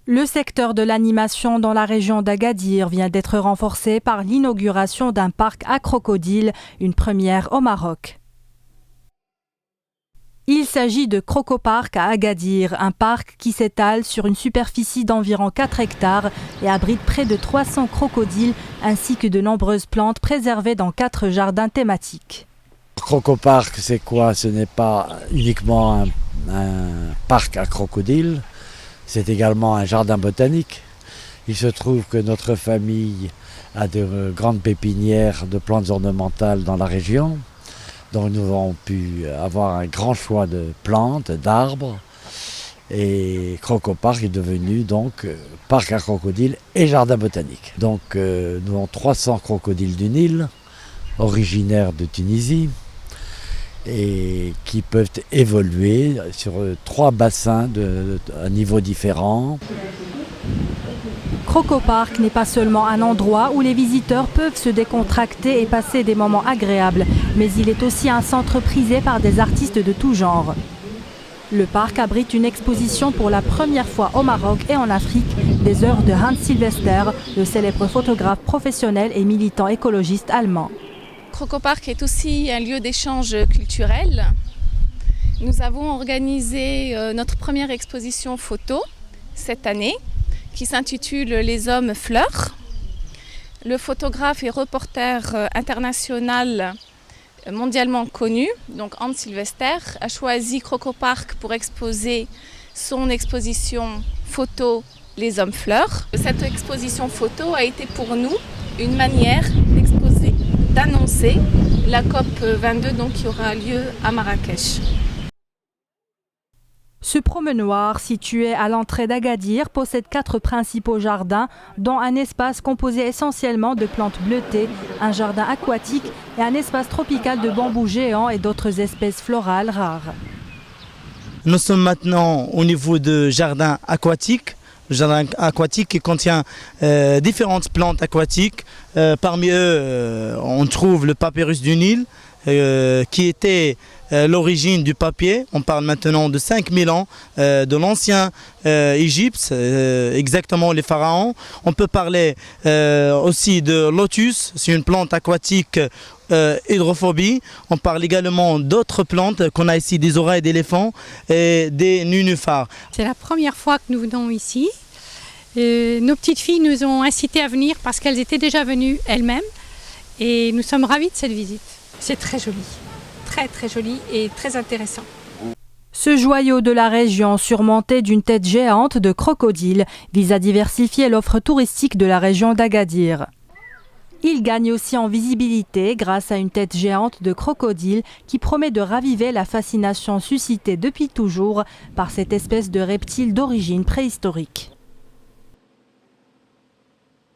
Le secteur de l'animation dans la région d'Agadir vient d'être renforcé par l'inauguration d'un parc à crocodiles, une première au Maroc. Il s'agit de Crocopark à Agadir, un parc qui s'étale sur une superficie d'environ 4 hectares et abrite près de 300 crocodiles ainsi que de nombreuses plantes préservées dans 4 jardins thématiques. Crocopark, c'est quoi? Ce n'est pas uniquement un parc à crocodiles, c'est également un jardin botanique. Il se trouve que notre famille a de grandes pépinières de plantes ornementales dans la région. Donc nous avons pu avoir un grand choix de plantes, d'arbres. Et Crocopark est devenu donc parc à crocodiles et jardin botanique. Donc nous avons 300 crocodiles du Nil, originaires de Tunisie, et qui peuvent évoluer sur 3 bassins à niveaux différents. Crocopark n'est pas seulement un endroit où les visiteurs peuvent se décontracter et passer des moments agréables, mais il est aussi un centre prisé par des artistes de tout genre. Le parc abrite une exposition pour la première fois au Maroc et en Afrique des œuvres de Hans Silvester, le célèbre photographe professionnel et militant écologiste allemand. Crocopark est aussi un lieu d'échange culturel. Nous avons organisé notre première exposition photo cette année qui s'intitule Les hommes fleurs. Le photographe et reporter international mondialement connu, donc Hans Silvester, a choisi Crocopark pour exposer son exposition photo Les hommes fleurs. Cette exposition photo a été pour nous une manière d'exposer, d'annoncer la COP22 donc, qui aura lieu à Marrakech. Ce promenoir, situé à l'entrée d'Agadir, possède 4 principaux jardins, dont un espace composé essentiellement de plantes bleutées, un jardin aquatique et un espace tropical de bambous géants et d'autres espèces florales rares. Nous sommes maintenant au niveau de jardin aquatique. Le jardin aquatique qui contient différentes plantes aquatiques. Parmi eux, on trouve le papyrus du Nil, qui était l'origine du papier. On parle maintenant de 5000 ans, de l'ancien Égypte, exactement les pharaons. On peut parler aussi de lotus, c'est une plante aquatique hydrophobie. On parle également d'autres plantes qu'on a ici, des oreilles d'éléphant et des nénuphars. C'est la première fois que nous venons ici. Nos petites filles nous ont incités à venir parce qu'elles étaient déjà venues elles-mêmes et nous sommes ravis de cette visite. C'est très joli, très joli et très intéressant. Ce joyau de la région, surmonté d'une tête géante de crocodile, vise à diversifier l'offre touristique de la région d'Agadir. Il gagne aussi en visibilité grâce à une tête géante de crocodile qui promet de raviver la fascination suscitée depuis toujours par cette espèce de reptile d'origine préhistorique.